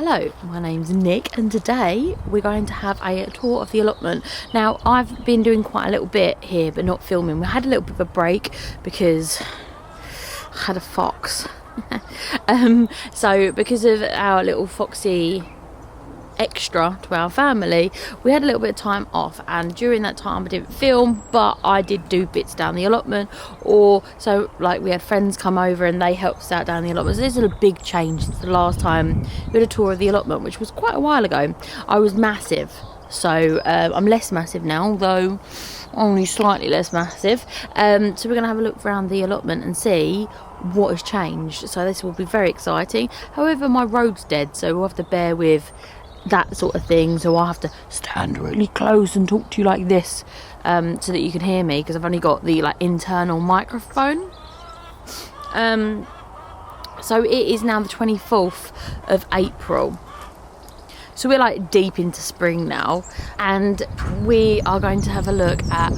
Hello, my name's Nick and today we're going to have a tour of the allotment. Now I've been doing quite a little bit here but not filming. We had a little bit of a break because I had a fox. So because of our little foxy extra to our family, we had a little bit of time off, and during that time I didn't film, but I did do bits down the allotment, or so like we had friends come over and they helped us out down the allotment. So this is a big change since the last time we had a tour of the allotment, which was quite a while ago. I was massive, so I'm less massive now, although only slightly less massive. So we're going to have a look around the allotment and see what has changed. So this will be very exciting. However, my road's dead, so we'll have to bear with that sort of thing, so I'll have to stand really close and talk to you like this, so that you can hear me, because I've only got the like internal microphone. So it is now the 24th of April, so we're like deep into spring now, and we are going to have a look at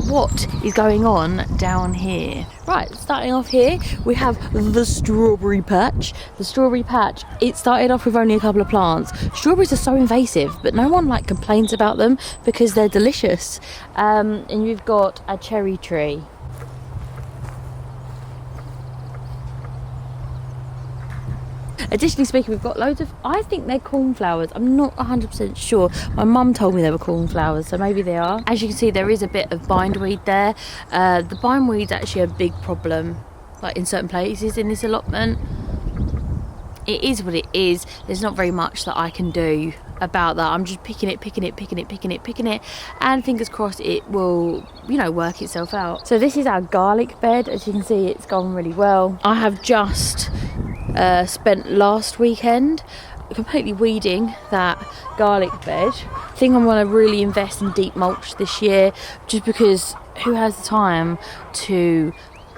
what is going on down here. Right, starting off here, we have the strawberry patch. The strawberry patch, it started off with only a couple of plants. Strawberries are so invasive, but no one like complains about them because they're delicious. And you've got a cherry tree. Additionally speaking, we've got loads of, I think they're cornflowers. I'm not 100% sure. My mum told me they were cornflowers, so maybe they are. As you can see, there is a bit of bindweed there. The bindweed's actually a big problem, like in certain places in this allotment. It is what it is. There's not very much that I can do about that. I'm just picking it, and fingers crossed it will, you know, work itself out. So this is our garlic bed. As you can see, it's gone really well. I have just spent last weekend completely weeding that garlic bed. I think I'm going to really invest in deep mulch this year, just because who has the time to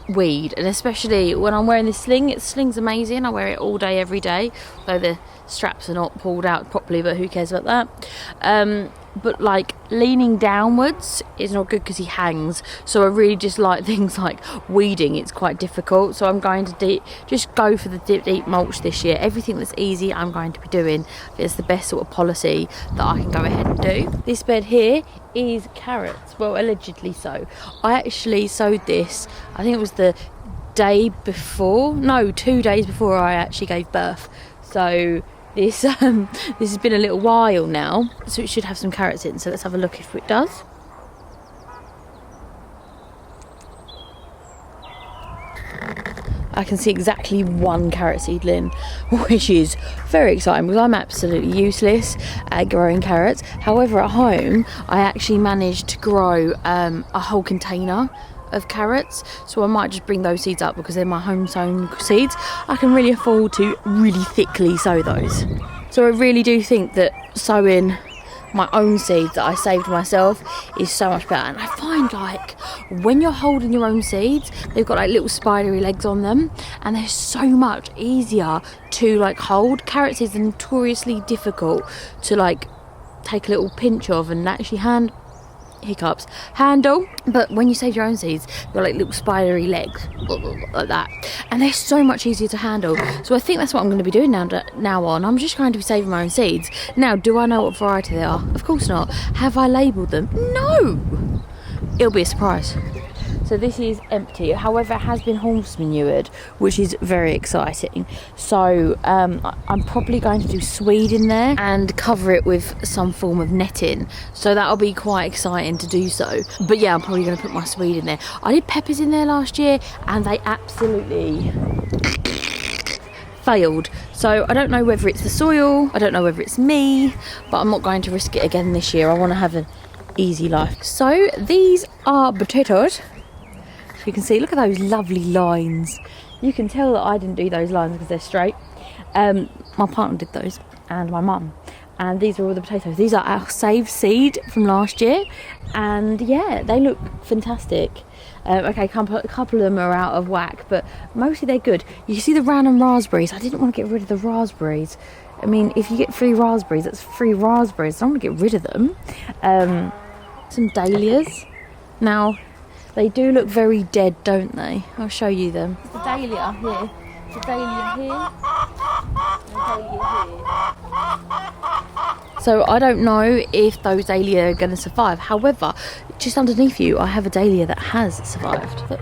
weed? And especially when I'm wearing this sling. Sling's amazing. I wear it all day every day, though the straps are not pulled out properly, but who cares about that? But like leaning downwards is not good because he hangs, so I really just like things like weeding. It's quite difficult, so I'm going to just go for the deep mulch this year. Everything that's easy I'm going to be doing. It's the best sort of policy that I can go ahead and do. This bed here is carrots, well, allegedly so. I actually sowed this, I think it was the day before, no, 2 days before I actually gave birth. So this has been a little while now, so it should have some carrots in. So let's have a look if it does. I can see exactly one carrot seedling, which is very exciting because I'm absolutely useless at growing carrots. However, at home I actually managed to grow a whole container of carrots, so I might just bring those seeds up because they're my home sown seeds. I can really afford to really thickly sow those. So I really do think that sowing my own seeds that I saved myself is so much better. And I find like when you're holding your own seeds, they've got like little spidery legs on them, and they're so much easier to like hold. Carrots is notoriously difficult to like take a little pinch of and actually handle, but when you save your own seeds, they're like little spidery legs like that, and they're so much easier to handle. So I think that's what I'm going to be doing now on. I'm just going to be saving my own seeds. Now, do I know what variety they are? Of course not. Have I labelled them? No. It'll be a surprise. So this is empty, however it has been horse manured, which is very exciting. So I'm probably going to do swede in there and cover it with some form of netting, so that'll be quite exciting to do so. But yeah, I'm probably going to put my swede in there. I did peppers in there last year and they absolutely failed, so I don't know whether it's the soil, I don't know whether it's me, but I'm not going to risk it again this year. I want to have an easy life. So these are potatoes. You can see, look at those lovely lines. You can tell that I didn't do those lines because they're straight. My partner did those, and my mum. And these are all the potatoes. These are our saved seed from last year, and yeah, they look fantastic. Okay, a couple of them are out of whack, but mostly they're good. You see the random raspberries. I didn't want to get rid of the raspberries. I mean, if you get free raspberries, that's free raspberries. I don't want to get rid of them. Some dahlias. Now, they do look very dead, don't they? I'll show you them. It's the dahlia here. The dahlia here. The dahlia here. So I don't know if those dahlia are going to survive. However, just underneath you, I have a dahlia that has survived. Look.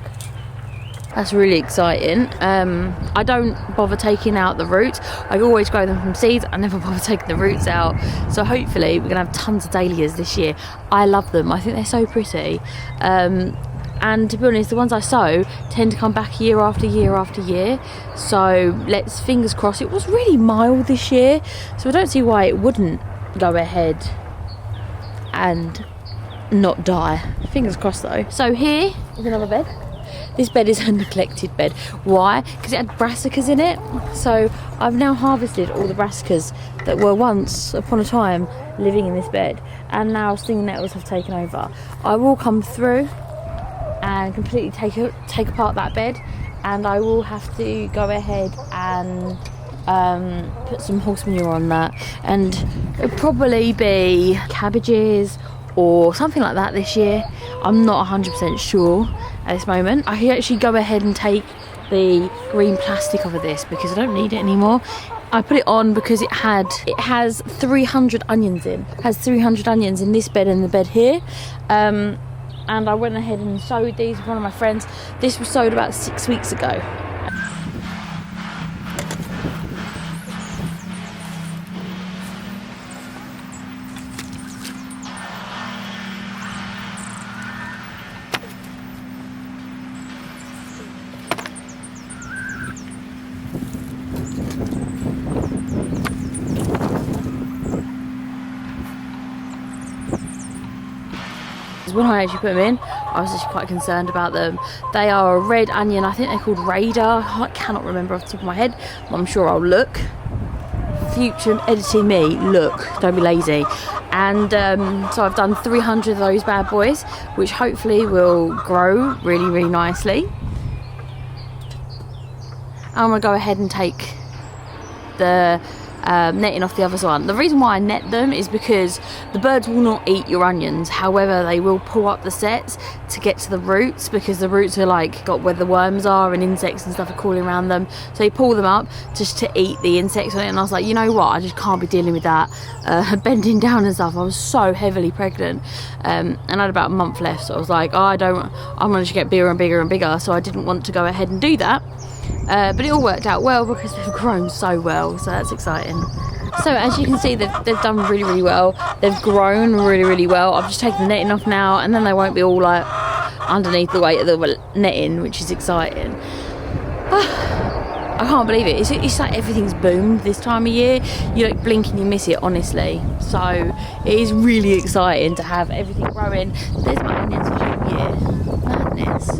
That's really exciting. I don't bother taking out the roots. I always grow them from seeds. I never bother taking the roots out. So hopefully we're gonna have tons of dahlias this year. I love them. I think they're so pretty. And to be honest, the ones I sow tend to come back year after year after year. So let's fingers crossed. It was really mild this year, so I don't see why it wouldn't go ahead and not die. Fingers crossed though. So here is another bed. This bed is a neglected bed. Why? Because it had brassicas in it. So I've now harvested all the brassicas that were once upon a time living in this bed, and now stinging nettles have taken over. I will come through and completely take apart that bed, and I will have to go ahead and put some horse manure on that, and it'll probably be cabbages or something like that this year. I'm not 100% sure at this moment. I can actually go ahead and take the green plastic off of this because I don't need it anymore. I put it on because it has 300 onions in. It has 300 onions in this bed and the bed here. And I went ahead and sowed these with one of my friends. This was sowed about 6 weeks ago. When I actually put them in, I was actually quite concerned about them. They are a red onion. I think they're called radar. I cannot remember off the top of my head, but I'm sure I'll look. Future editing me, look, don't be lazy. And so I've done 300 of those bad boys, which hopefully will grow really, really nicely. I'm going to go ahead and take the netting off the other one. The reason why I net them is because the birds will not eat your onions. However, they will pull up the sets to get to the roots, because the roots are like got where the worms are and insects and stuff are crawling around them. So they pull them up just to eat the insects on it. And I was like, you know what, I just can't be dealing with that. Bending down and stuff. I was so heavily pregnant, and I had about a month left. So I was like, I'm going to get bigger and bigger and bigger. So I didn't want to go ahead and do that. But it all worked out well because they've grown so well, so that's exciting. So as you can see, they've done really, really well. They've grown really, really well. I've just taken the netting off now, and then they won't be all like underneath the weight of the netting, which is exciting. I can't believe it. It's like everything's boomed this time of year. You like blink and you miss it, honestly. So it is really exciting to have everything growing. There's my onions for whole year. Madness.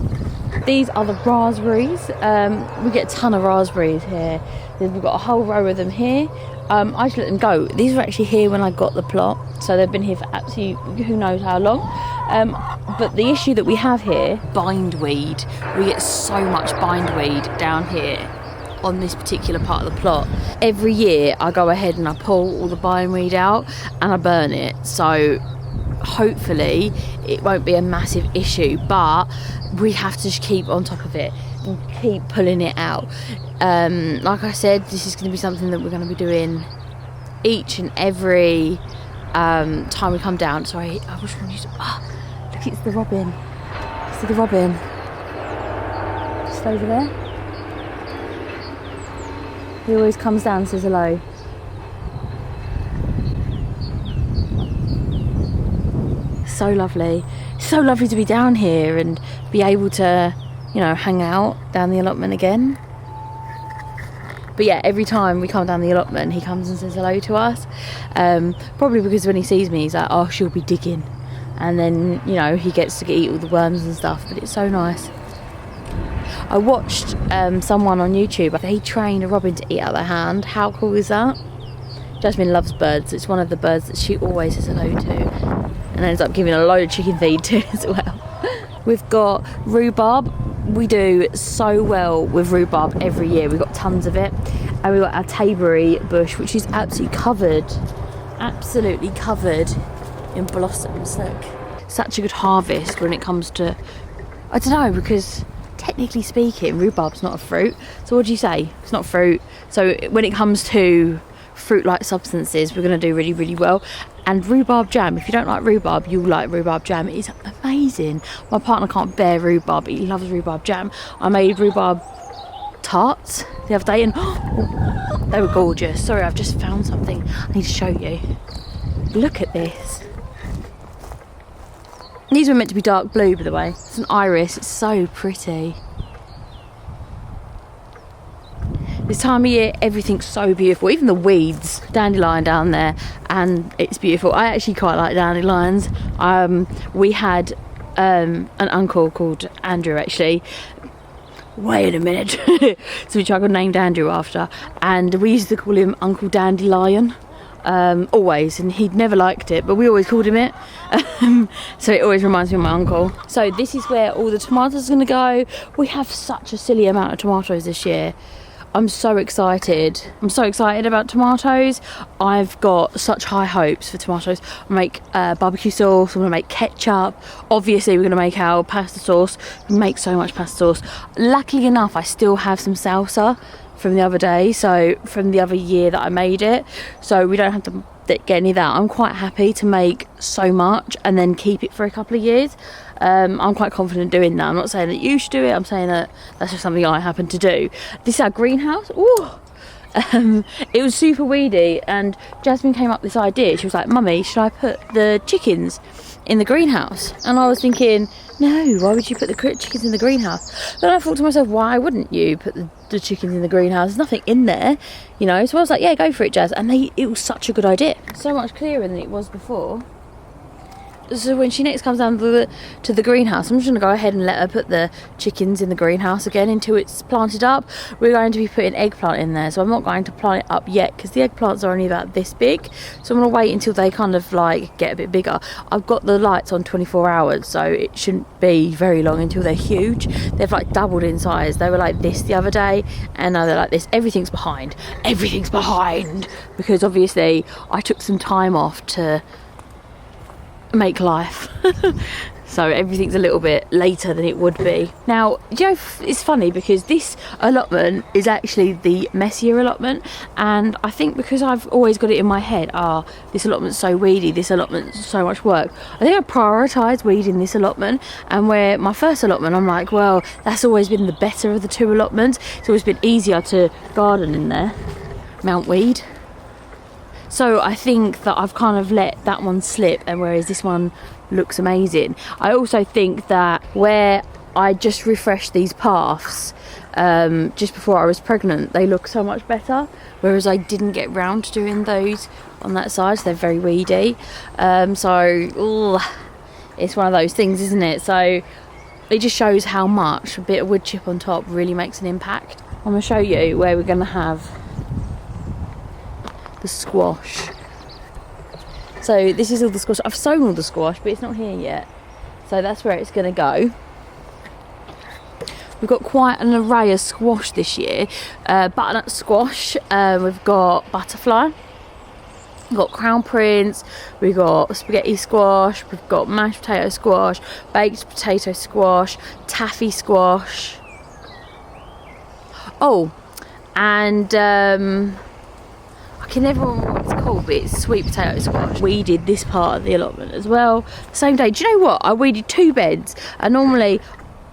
These are the raspberries. We get a ton of raspberries here. We've got a whole row of them here. I just let them go. These were actually here when I got the plot, so they've been here for absolutely who knows how long. But the issue that we have here, bindweed. We get so much bindweed down here on this particular part of the plot. Every year I go ahead and I pull all the bindweed out and I burn it. So hopefully it won't be a massive issue, but we have to just keep on top of it and keep pulling it out. Like I said, this is going to be something that we're going to be doing each and every time we come down. Sorry, I wish one used look, it's the robin. See the robin just over there? He always comes down and says hello. So lovely. So lovely to be down here and be able to, you know, hang out down the allotment again. But yeah, every time we come down the allotment, he comes and says hello to us. Probably because when he sees me, he's like, oh, she'll be digging. And then, you know, he gets to eat all the worms and stuff, but it's so nice. I watched someone on YouTube, they trained a robin to eat out of their hand. How cool is that? Jasmine loves birds. It's one of the birds that she always says hello to. And ends up giving a load of chicken feed to as well. We've got rhubarb. We do so well with rhubarb every year. We've got tons of it. And we've got our tayberry bush, which is absolutely covered in blossoms. Look, such a good harvest when it comes to, I don't know, because technically speaking, rhubarb's not a fruit. So what do you say? It's not fruit. So when it comes to fruit-like substances, we're going to do really, really well. And rhubarb jam, if you don't like rhubarb, you'll like rhubarb jam. It is amazing. My partner can't bear rhubarb, but he loves rhubarb jam. I made rhubarb tarts the other day and they were gorgeous. Sorry, I've just found something I need to show you. Look at this. These were meant to be dark blue, by the way. It's an iris. It's so pretty. This time of year, everything's so beautiful. Even the weeds. Dandelion down there, and it's beautiful. I actually quite like dandelions. We had an uncle called Andrew, actually. Wait a minute. So which I got named Andrew after, and we used to call him Uncle Dandelion. Always, and he'd never liked it, but we always called him it. So it always reminds me of my uncle. So this is where all the tomatoes are going to go. We have such a silly amount of tomatoes this year. I'm so excited. I'm so excited about tomatoes. I've got such high hopes for tomatoes. I'll make barbecue sauce. I'm going to make ketchup. Obviously, we're going to make our pasta sauce. We make so much pasta sauce. Luckily enough, I still have some salsa from the other day, so from the other year that I made it, so we don't have to get any of that. I'm quite happy to make so much and then keep it for a couple of years. I'm quite confident doing that. I'm not saying that you should do it, I'm saying that that's just something I happen to do. This is our greenhouse. Ooh. It was super weedy, and Jasmine came up with this idea. She was like, "Mummy, should I put the chickens in the greenhouse?" And I was thinking, no, why would you put the chickens in the greenhouse? Then I thought to myself, why wouldn't you put the chickens in the greenhouse? There's nothing in there, you know. So I was like, yeah, go for it, Jazz. And it was such a good idea. So much clearer than it was before. So when she next comes down to the greenhouse, I'm just going to go ahead and let her put the chickens in the greenhouse again until it's planted up. We're going to be putting eggplant in there, so I'm not going to plant it up yet because the eggplants are only about this big. So I'm going to wait until they kind of like get a bit bigger. I've got the lights on 24 hours, so it shouldn't be very long until they're huge. They've like doubled in size. They were like this the other day, and now they're like this. Everything's behind. Everything's behind because obviously I took some time off to make life. So everything's a little bit later than it would be. Now, you know, it's funny because this allotment is actually the messier allotment, and I think because I've always got it in my head, this allotment's so weedy, this allotment's so much work, I think I prioritise weeding this allotment. And where my first allotment, I'm like, well, that's always been the better of the two allotments. It's always been easier to garden in there, mount weed. So I think that I've kind of let that one slip, and whereas this one looks amazing. I also think that where I just refreshed these paths just before I was pregnant, they look so much better, whereas I didn't get round to doing those on that side, so they're very weedy. It's one of those things, isn't it? So it just shows how much a bit of wood chip on top really makes an impact. I'm going to show you where we're going to have the squash. So this is all the squash. I've sown all the squash, but it's not here yet. So that's where it's going to go. We've got quite an array of squash this year. Butternut squash. We've got butterfly. We've got crown prince. We've got spaghetti squash. We've got mashed potato squash. Baked potato squash. Taffy squash. Oh, and I can never remember what it's called, but it's sweet potato squash. Weeded this part of the allotment as well. The same day. Do you know what? I weeded 2 beds, and normally,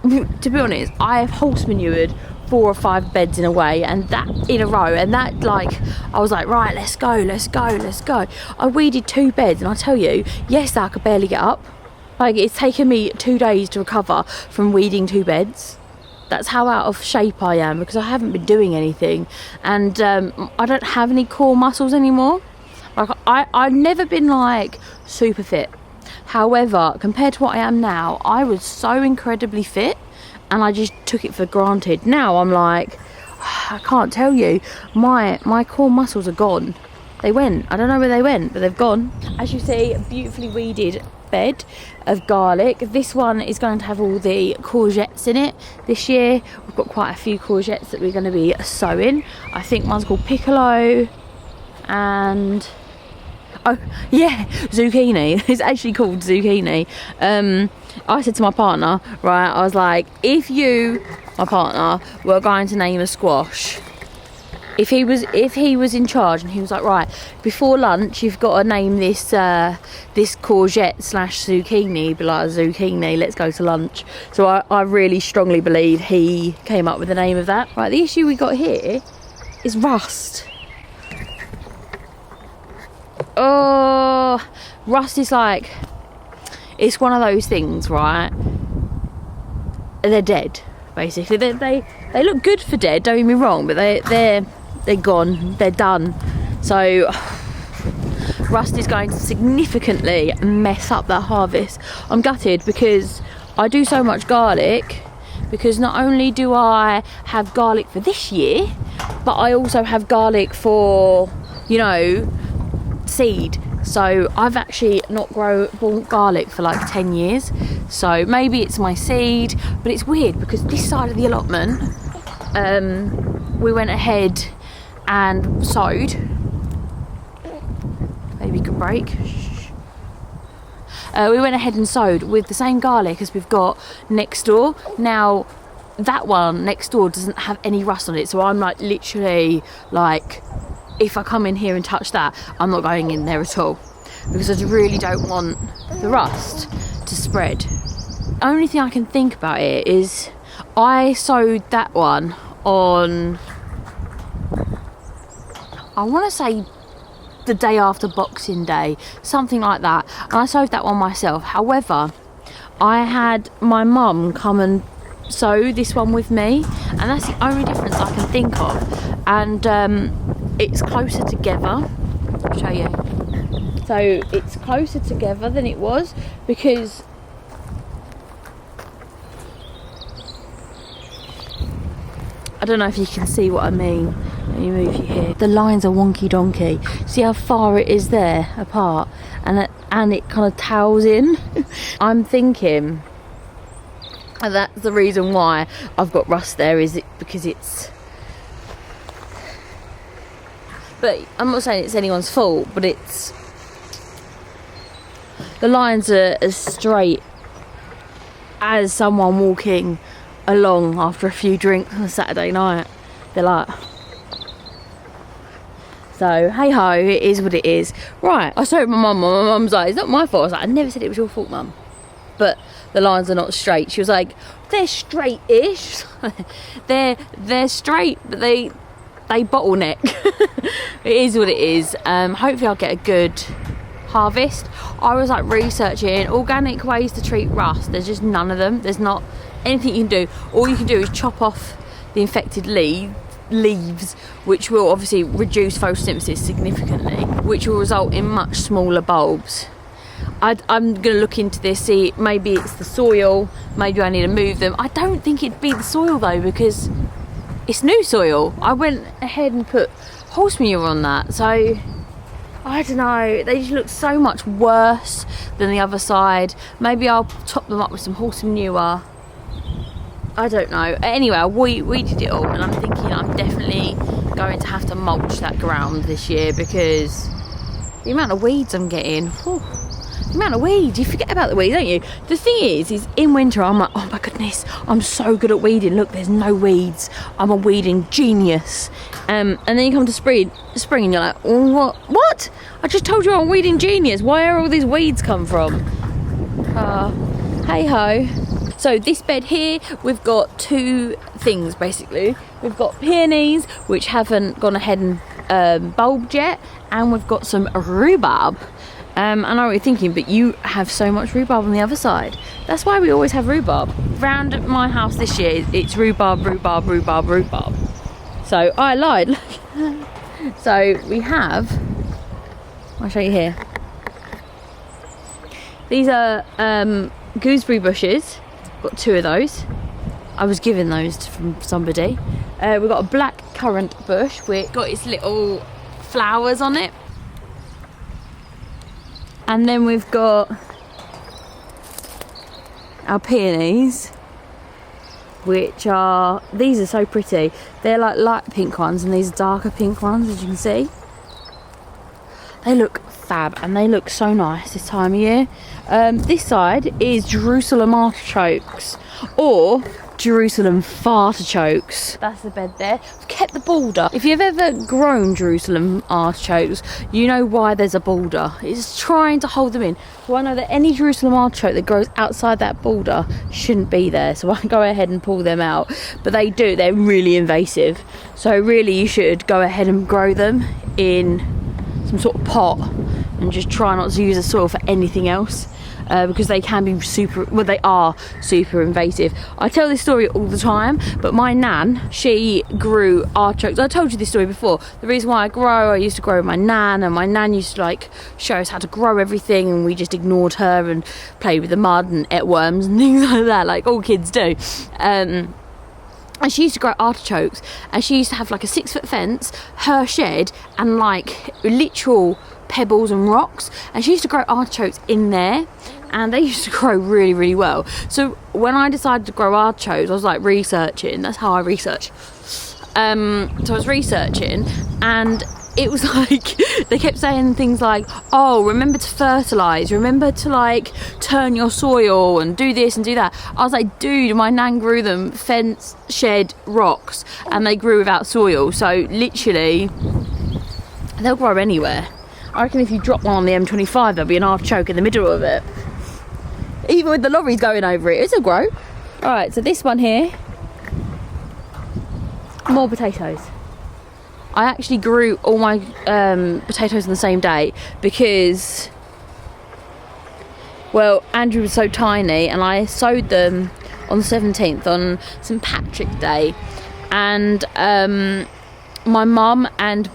to be honest, I have horse manured 4 or 5 beds in a way, and that in a row, and that, like, I was like, right, let's go. I weeded 2 beds, and I tell you, yes, I could barely get up. Like, it's taken me 2 days to recover from weeding 2 beds. That's how out of shape I am, because I haven't been doing anything, and I don't have any core muscles anymore. Like, I've never been like super fit. However, compared to what I am now, I was so incredibly fit, and I just took it for granted. Now I'm like, I can't tell you, my core muscles are gone. They went. I don't know where they went, but they've gone. As you see, a beautifully weeded bed of garlic. This one is going to have all the courgettes in it this year. We've got quite a few courgettes that we're going to be sowing. I think one's called piccolo, and oh yeah, zucchini. It's actually called zucchini. I said to my partner, right, I was like, if you, my partner, were going to name a squash If he was in charge and he was like, right, before lunch you've got to name this this courgette slash zucchini, he'd be like, zucchini, let's go to lunch. So I really strongly believe he came up with the name of that. Right, the issue we got here is rust. Oh, rust is like, it's one of those things, right? They're dead, basically. They look good for dead, don't get me wrong, but they're gone, they're done. So rust is going to significantly mess up that harvest. I'm gutted because I do so much garlic, because not only do I have garlic for this year, but I also have garlic for, you know, seed. So I've actually not bought garlic for like 10 years. So maybe it's my seed, but it's weird because this side of the allotment, we went ahead and sowed. Maybe could break. We went ahead and sowed with the same garlic as we've got next door. Now that one next door doesn't have any rust on it, so I'm like literally like, if I come in here and touch that, I'm not going in there at all, because I really don't want the rust to spread. Only thing I can think about it is I sowed that one on, I want to say the day after Boxing Day, something like that, and I sowed that one myself. However, I had my mum come and sow this one with me, and that's the only difference I can think of. And it's closer together. I'll show you. So it's closer together than it was, because I don't know if you can see what I mean. Let me move you here. The lines are wonky donkey. See how far it is there apart, and it kind of towels in. I'm thinking, and that's the reason why I've got rust there, is it because it's, but I'm not saying it's anyone's fault, but it's, the lines are as straight as someone walking along after a few drinks on a Saturday night. They're like, so hey ho, it is what it is. Right, I told my mum, my mum's like, it's not my fault. I was like, I never said it was your fault, mum, but the lines are not straight. She was like, they're straight-ish. they're straight, but they bottleneck. It is what it is. Hopefully I'll get a good harvest. I was like researching organic ways to treat rust. There's just none of them. There's not anything you can do. All you can do is chop off the infected leaves, which will obviously reduce photosynthesis significantly, which will result in much smaller bulbs. I'm going to look into this, see, maybe it's the soil, maybe I need to move them. I don't think it'd be the soil though, because it's new soil. I went ahead and put horse manure on that, so I don't know, they just look so much worse than the other side. Maybe I'll top them up with some horse manure, I don't know. Anyway, I weeded it all, and I'm thinking I'm definitely going to have to mulch that ground this year, because the amount of weeds I'm getting, whew, the amount of weeds, you forget about the weeds, don't you? The thing is in winter I'm like, oh my goodness, I'm so good at weeding, look, there's no weeds, I'm a weeding genius. And then you come to spring and you're like, oh, what? I just told you I'm a weeding genius, where are all these weeds come from? Hey ho. So this bed here, we've got two things basically. We've got peonies, which haven't gone ahead and bulbed yet, and we've got some rhubarb. I know what you're thinking, but you have so much rhubarb on the other side. That's why we always have rhubarb. Round my house this year, it's rhubarb, rhubarb, rhubarb, rhubarb. So I lied. So we have, I'll show you here. These are gooseberry bushes. Got two of those. I was given those from somebody. We've got a blackcurrant bush which got its little flowers on it. And then we've got our peonies, which are, these are so pretty. They're like light pink ones, and these are darker pink ones, as you can see. They look fab, and they look so nice this time of year. This side is Jerusalem artichokes, or Jerusalem artichokes. That's the bed there. I've kept the border. If you've ever grown Jerusalem artichokes, you know why there's a border. It's trying to hold them in. So I know that any Jerusalem artichoke that grows outside that border shouldn't be there. So I go ahead and pull them out. But they do, they're really invasive. So really you should go ahead and grow them in some sort of pot and just try not to use the soil for anything else. Because they can be they are super invasive. I tell this story all the time, but my nan, she grew artichokes. I told you this story before. The reason why I used to grow with my nan, and my nan used to like show us how to grow everything, and we just ignored her and played with the mud and ate worms and things like that, like all kids do. And she used to grow artichokes, and she used to have like a 6-foot fence, her shed, and like literal pebbles and rocks, and she used to grow artichokes in there, and they used to grow really, really well. So when I decided to grow artichokes, I was like researching. That's how I research. So I was researching, and it was like they kept saying things like, oh, remember to fertilise, remember to like turn your soil and do this and do that. I was like, dude, my nan grew them fence, shed, rocks, and they grew without soil. So literally they'll grow anywhere. I reckon if you drop one on the M25, there'll be an artichoke in the middle of it. Even with the lorries going over it, it'll grow. Alright, so this one here, more potatoes. I actually grew all my potatoes on the same day because, well, Andrew was so tiny, and I sowed them on the 17th, on St. Patrick's Day. And my mum and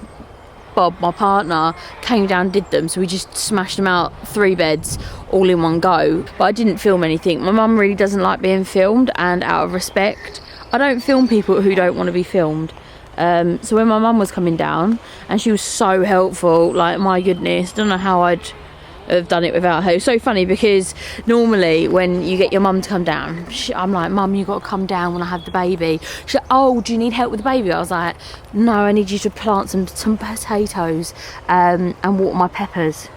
Bob, my partner, came down and did them, so we just smashed them out 3 beds all in one go. But I didn't film anything. My mum really doesn't like being filmed, and out of respect, I don't film people who don't want to be filmed. So when my mum was coming down, and she was so helpful, like my goodness, don't know how I'd have done it without her. It's so funny because normally when you get your mum to come down, I'm like, Mum, you got to come down when I have the baby. She's like, oh, do you need help with the baby? I was like, no, I need you to plant some potatoes and water my peppers.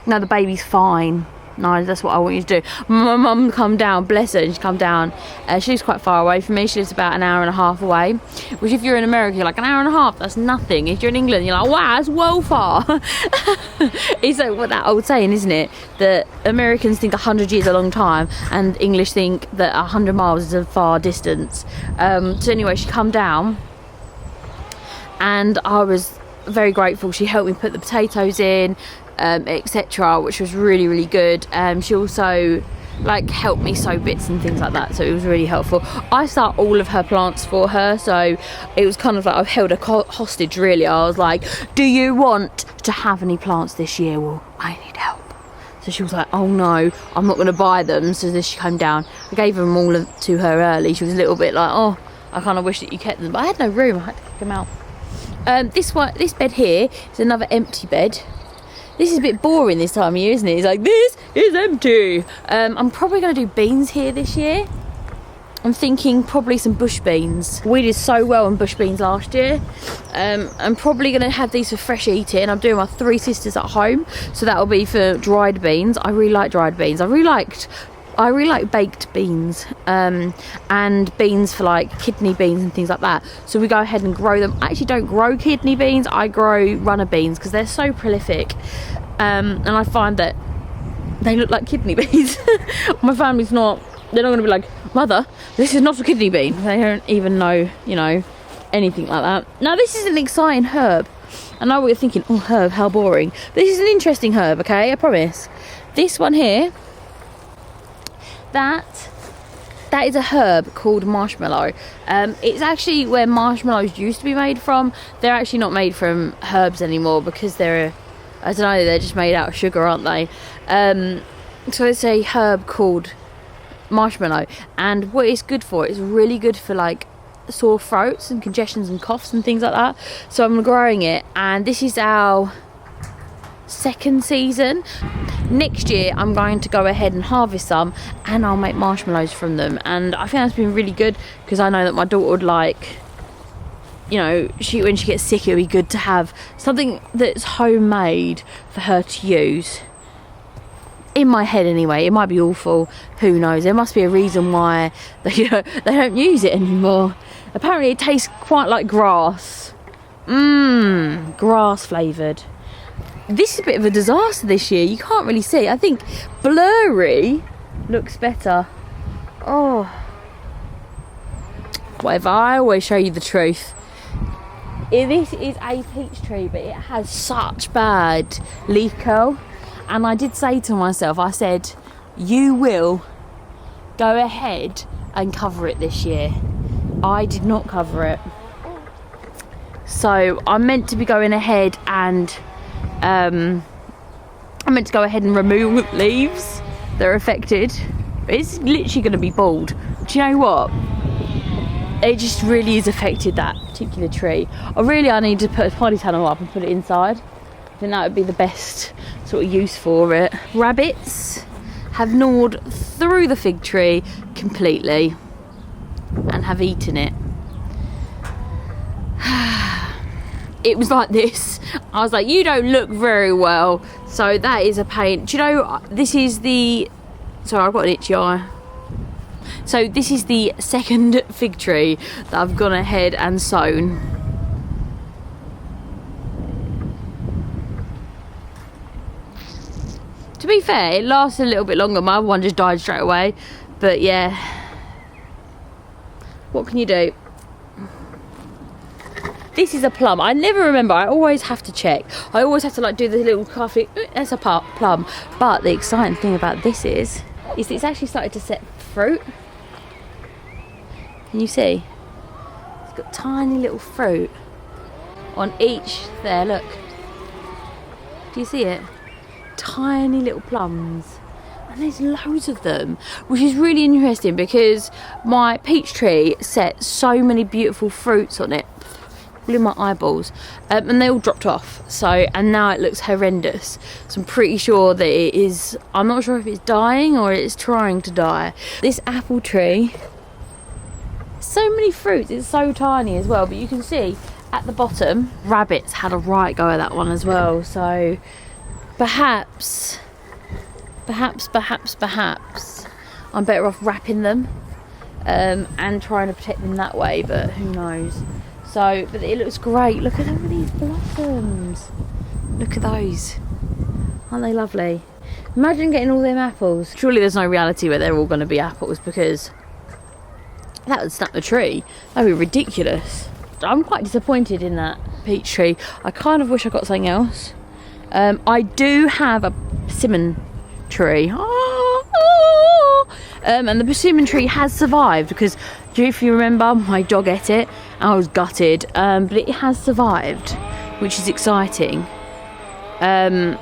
No, the baby's fine. No, that's what I want you to do. My mum come down, bless her, and she come down. She lives quite far away from me. She lives about an hour and a half away. Which if you're in America, you're like, an hour and a half, that's nothing. If you're in England, you're like, wow, that's well far. It's like what that old saying, isn't it? That Americans think 100 years is a long time, and English think that 100 miles is a far distance. So anyway, she come down, and I was very grateful. She helped me put the potatoes in, etc., which was really, really good. She also like helped me sow bits and things like that, so it was really helpful. I start all of her plants for her, so it was kind of like I've held her hostage really. I was like, do you want to have any plants this year? Well, I need help. So she was like, oh no, I'm not going to buy them. So then she came down, I gave them all to her early. She was a little bit like, oh, I kind of wish that you kept them, but I had no room, I had to kick them out. This bed here is another empty bed. This is a bit boring this time of year, isn't it? It's like, this is empty. I'm probably going to do beans here this year. I'm thinking probably some bush beans. We did so well on bush beans last year. I'm probably going to have these for fresh eating. I'm doing my 3 sisters at home, so that'll be for dried beans. I really like dried beans. I really like baked beans, and beans for like kidney beans and things like that. So we go ahead and grow them. I actually don't grow kidney beans, I grow runner beans because they're so prolific, and I find that they look like kidney beans. My family's not, they're not going to be like, Mother, this is not a kidney bean. They don't even know, you know, anything like that. Now this is an exciting herb. I know what you're thinking, oh, herb, how boring. But this is an interesting herb, okay, I promise. This one here, that is a herb called marshmallow. It's actually where marshmallows used to be made from. They're actually not made from herbs anymore because they're, I don't know, they're just made out of sugar, aren't they? So it's a herb called marshmallow, and what it's good for, it's really good for like sore throats and congestions and coughs and things like that. So I'm growing it, and this is our 2nd season. Next year I'm going to go ahead and harvest some, and I'll make marshmallows from them, and I think that's been really good because I know that my daughter would like, you know, when she gets sick, it would be good to have something that's homemade for her to use. in my head anyway, it might be awful, who knows, there must be a reason why they don't use it anymore. Apparently it tastes quite like grass. Grass flavoured. This is a bit of a disaster this year, you can't really see. I think blurry looks better. Oh, whatever, I always show you the truth. This is a peach tree, but it has such bad leaf curl, and I did say to myself, I said, you will go ahead and cover it this year. I did not cover it, so I'm meant to be going ahead and I'm meant to go ahead and remove leaves that are affected. It's literally going to be bald. Do you know what? It just really has affected that particular tree. I need to put a polytunnel up and put it inside. I think that would be the best sort of use for it. Rabbits have gnawed through the fig tree completely and have eaten it. It was like this. I was like, you don't look very well. So that is a pain. Do you know, this is the... Sorry, I've got an itchy eye. So this is the second fig tree that I've gone ahead and sown. To be fair, it lasted a little bit longer. My other one just died straight away. But yeah, what can you do? This is a plum. I never remember. I always have to check. I always have to like do the little coffee. That's a plum. But the exciting thing about this is it's actually started to set fruit. Can you see? It's got tiny little fruit on each there. Look. Do you see it? Tiny little plums. And there's loads of them, which is really interesting because my peach tree set so many beautiful fruits on it. In my eyeballs, and they all dropped off, so, and now it looks horrendous. So I'm pretty sure that it is, I'm not sure if it's dying or it's trying to die. This apple tree, so many fruits, it's so tiny as well, but you can see at the bottom rabbits had a right go at that one as well. So perhaps I'm better off wrapping them and trying to protect them that way, but who knows. So, but it looks great. Look at all these blossoms. Look at those. Aren't they lovely? Imagine getting all them apples. Surely there's no reality where they're all going to be apples, because that would snap the tree. That would be ridiculous. I'm quite disappointed in that peach tree. I kind of wish I got something else. I do have a persimmon tree. And the persimmon tree has survived because, if you remember, my dog ate it and I was gutted, but it has survived, which is exciting. And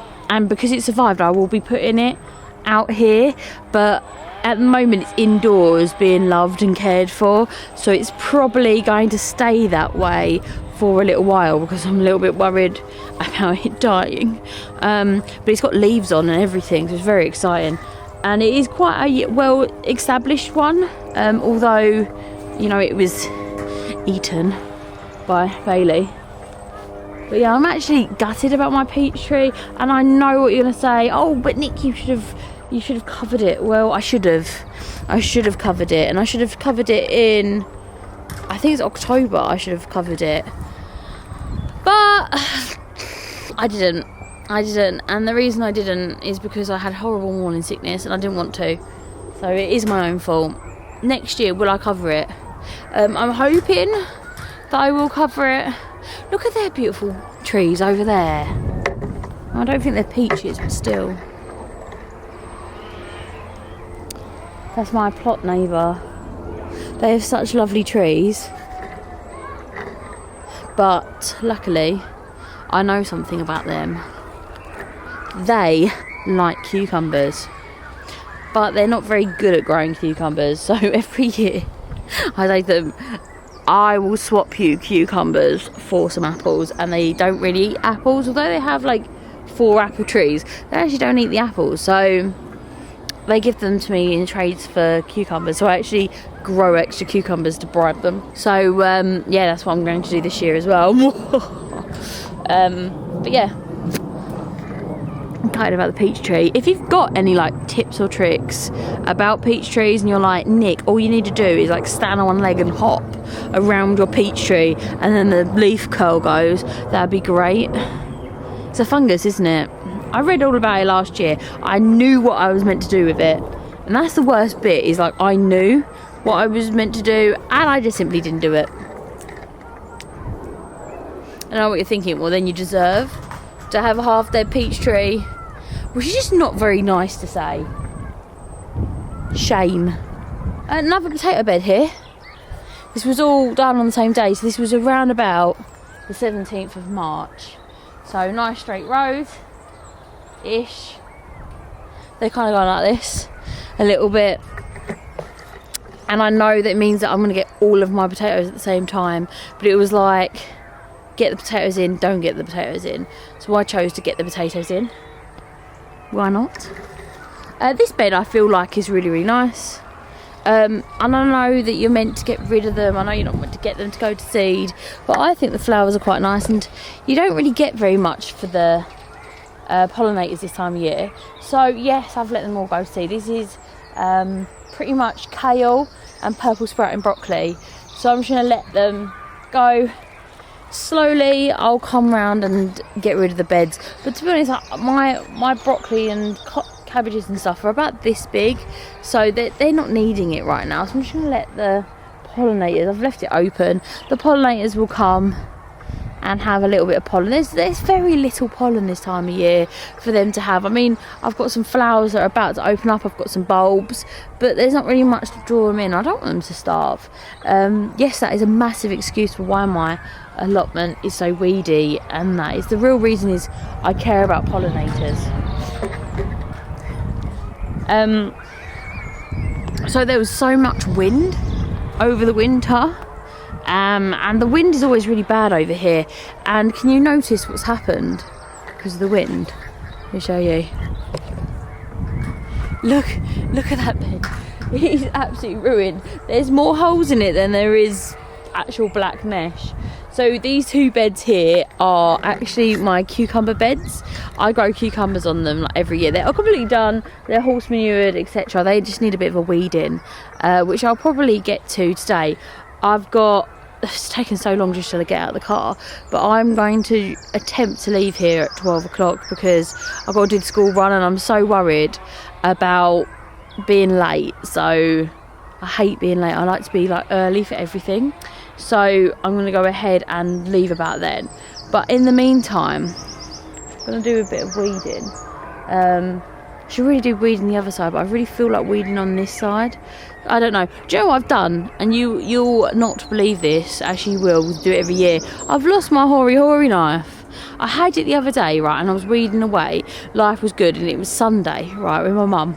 because it survived, I will be putting it out here, but at the moment it's indoors being loved and cared for, so it's probably going to stay that way for a little while because I'm a little bit worried about it dying. But it's got leaves on and everything, so it's very exciting. And it is quite a well established one, although, you know, it was eaten by Bailey. But yeah, I'm actually gutted about my peach tree, and I know what you're gonna say. Oh, but Nick, you should have covered it. Well, I should have covered it, and I should have covered it in, I think it's October. I should have covered it, but I didn't, and the reason I didn't is because I had horrible morning sickness and I didn't want to. So it is my own fault. Next year, will I cover it? I'm hoping that I will cover it. Look at their beautiful trees over there. I don't think they're peaches, but still. That's my plot neighbour. They have such lovely trees. But luckily, I know something about them. They like cucumbers, but they're not very good at growing cucumbers, so every year I say to them, I will swap you cucumbers for some apples, and they don't really eat apples, although they have like 4 apple trees. They actually don't eat the apples, so they give them to me in trades for cucumbers, so I actually grow extra cucumbers to bribe them. So yeah, that's what I'm going to do this year as well. But yeah, excited about the peach tree. If you've got any like tips or tricks about peach trees and you're like, Nick, all you need to do is like stand on one leg and hop around your peach tree and then the leaf curl goes, that'd be great. It's a fungus, isn't it? I read all about it last year. I knew what I was meant to do with it, and that's the worst bit, is like I knew what I was meant to do and I just simply didn't do it. I know what you're thinking, well then you deserve to have a half dead peach tree, which is just not very nice to say. Shame. Another potato bed here. This was all done on the same day, so this was around about the 17th of March. So nice straight road ish. They're kind of going like this a little bit, and I know that means that I'm going to get all of my potatoes at the same time, but it was like, get the potatoes in, don't get the potatoes in. So I chose to get the potatoes in. Why not? This bed I feel like is really, really nice. And I know that you're meant to get rid of them. I know you're not meant to get them to go to seed, but I think the flowers are quite nice, and you don't really get very much for the pollinators this time of year. So yes, I've let them all go to seed. This is pretty much kale and purple sprouting broccoli. So I'm just going to let them go. Slowly I'll come round and get rid of the beds, but to be honest, my broccoli and cabbages and stuff are about this big, so they're not needing it right now. So I'm just going to let the pollinators, I've left it open, the pollinators will come and have a little bit of pollen. There's very little pollen this time of year for them to have. I mean, I've got some flowers that are about to open up, I've got some bulbs, but there's not really much to draw them in. I don't want them to starve. Yes, that is a massive excuse for why my allotment is so weedy, and that is the real reason, is I care about pollinators. So there was so much wind over the winter, and the wind is always really bad over here. And can you notice what's happened because of the wind? Let me show you. Look at that bed. It is absolutely ruined. There's more holes in it than there is actual black mesh. So these two beds here are actually my cucumber beds. I grow cucumbers on them like every year. They're completely done, they're horse manured, etc. They just need a bit of a weeding, which I'll probably get to today. It's taken so long just to get out of the car, but I'm going to attempt to leave here at 12 o'clock because I've got to do the school run, and I'm so worried about being late. So I hate being late. I like to be like early for everything. So I'm going to go ahead and leave about then. But in the meantime, I'm going to do a bit of weeding. I should really do weeding the other side, but I really feel like weeding on this side. I don't know. Do you know what I've done? And you'll not believe this, as you will do it every year. I've lost my hoary knife. I had it the other day, right, and I was weeding away. Life was good, and it was Sunday, right, with my mum.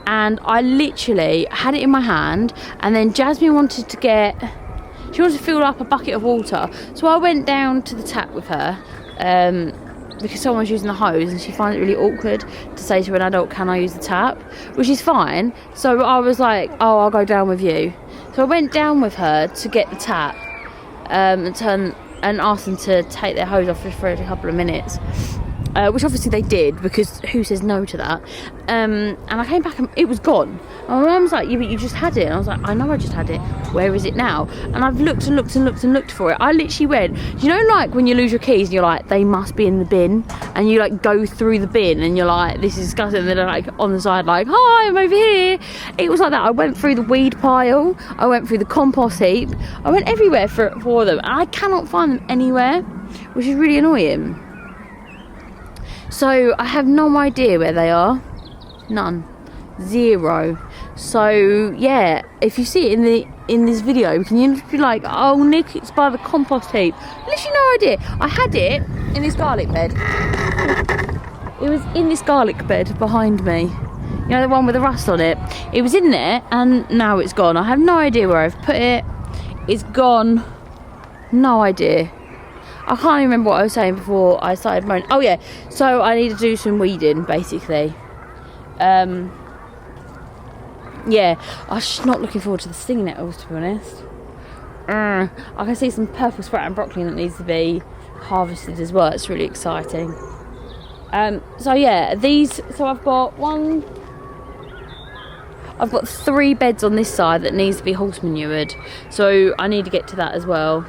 And I literally had it in my hand, and then Jasmine wanted to fill up a bucket of water. So I went down to the tap with her, because someone was using the hose, and she finds it really awkward to say to an adult, can I use the tap? Which is fine. So I was like, oh, I'll go down with you. So I went down with her to get the tap, and asked them to take their hose off for a couple of minutes. Which obviously they did, because who says no to that? And I came back and it was gone. And my mum was like, yeah, but you just had it. And I was like, I know I just had it. Where is it now? And I've looked and looked and looked and looked for it. I literally went, you know, like when you lose your keys and you're like, they must be in the bin. And you like go through the bin and you're like, this is disgusting. And they're like on the side like, hi, I'm over here. It was like that. I went through the weed pile. I went through the compost heap. I went everywhere for them. And I cannot find them anywhere, which is really annoying. So I have no idea where they are. None. Zero. So yeah, if you see it in this video, can you just be like, oh Nick, it's by the compost heap? Literally no idea. I had it in this garlic bed. It was in this garlic bed behind me. You know, the one with the rust on it. It was in there and now it's gone. I have no idea where I've put it. It's gone. No idea. I can't even remember what I was saying before I started moaning. Oh yeah, so I need to do some weeding basically. Yeah, I'm just not looking forward to the stinging nettles, to be honest. I can see some purple sprout and broccoli that needs to be harvested as well. It's really exciting. So yeah, these, so I've got 3 beds on this side that needs to be horse manured, so I need to get to that as well.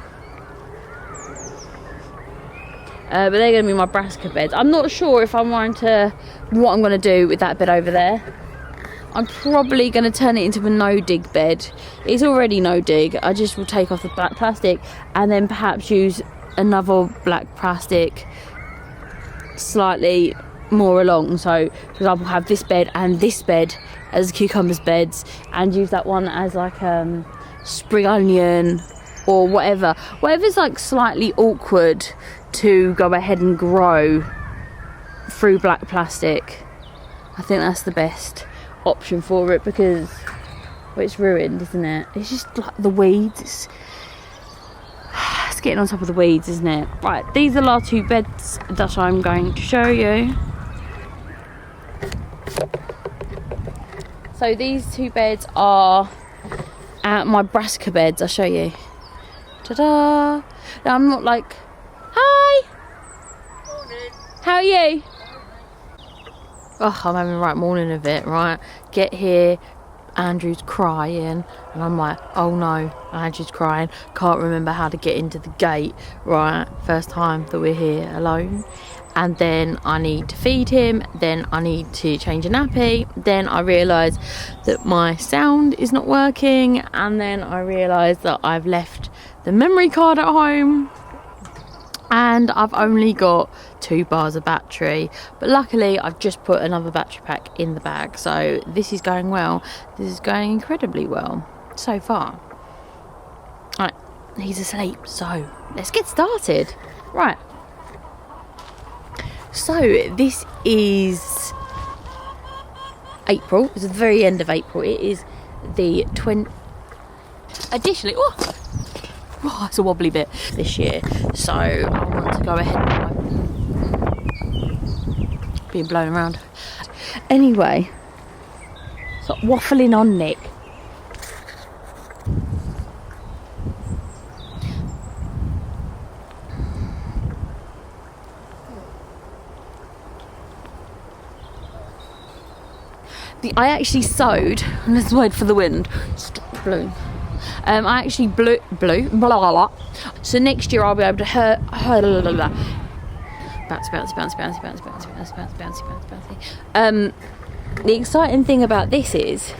But they're going to be my brassica beds. I'm not sure if I'm going to, what I'm going to do with that bed over there. I'm probably going to turn it into a no-dig bed. It's already no-dig. I just will take off the black plastic and then perhaps use another black plastic slightly more along. So, for example, have this bed and this bed as cucumbers beds, and use that one as like spring onion or whatever's like slightly awkward to go ahead and grow through black plastic. I think that's the best option for it, because well, it's ruined, isn't it? It's just like the weeds. It's getting on top of the weeds, isn't it? Right, these are the last 2 beds that I'm going to show you. So these 2 beds are my brassica beds. I'll show you. Ta-da! Now I'm not like, hi! Morning. How are you? Oh, I'm having a right morning of it, right? Get here, Andrew's crying, and I'm like, oh no, Andrew's crying, can't remember how to get into the gate, right? First time that we're here alone. And then I need to feed him, then I need to change a nappy, then I realise that my sound is not working, and then I realise that I've left the memory card at home, and I've only got 2 bars of battery, but luckily I've just put another battery pack in the bag, so this is going well. This is going incredibly well so far. Right, he's asleep, so let's get started. Right, so this is April. It's the very end of April. It is the 20. Additionally, oh, it's a wobbly bit this year, so I want to go ahead and being blown around. Anyway, stop waffling on, Nick. I actually sowed, let's wait for the wind, stop blowing. I actually blew, blah, blah, blah. So next year I'll be able to bouncy. The exciting thing about this is